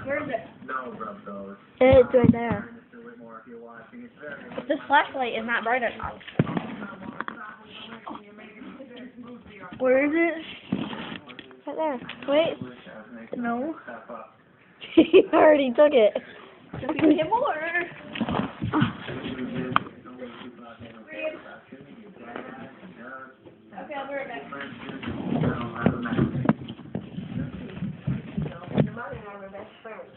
Where is it? It's right there. This flashlight is not bright enough. Where is it? Right there. Wait. No. He already took it. Just give me more. Okay, I'll be right back. Your mother and I were best friends.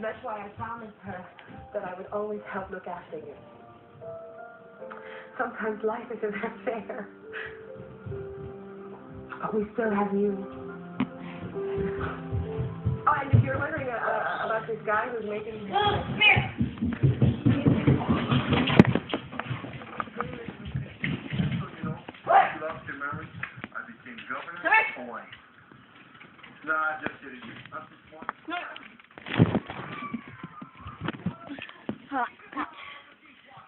That's why I promised her that I would always help look after you. Sometimes life isn't that fair. But we still have you. Oh, and if you're wondering about this guy who's making... Come here. Nah, just kidding.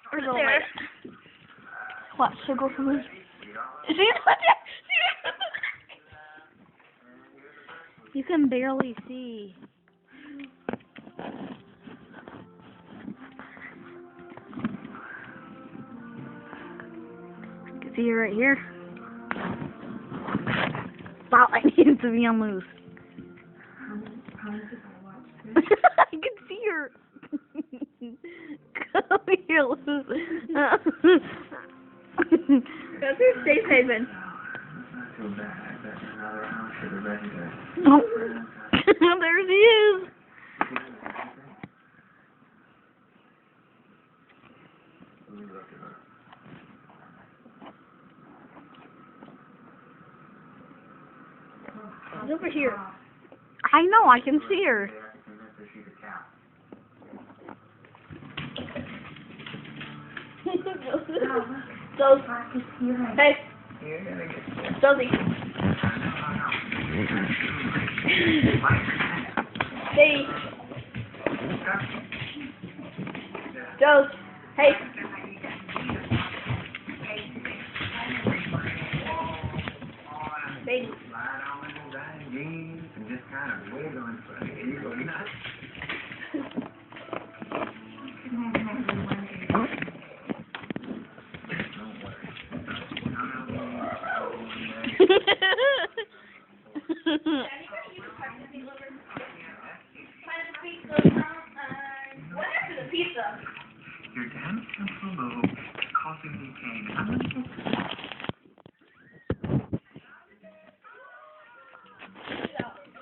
Where's the light? What? Should go for me? You can barely see. You can see her right here. Wow, I need it to be on loose. I can see her. Come here, Luz. That's her safe haven. Oh. There she is. She's over here. I know, I can see her. Josie. Hey. Josie. Hey. Josie. Hey. Baby. What happened to the pizza? Your dance pencil logo causing me pain.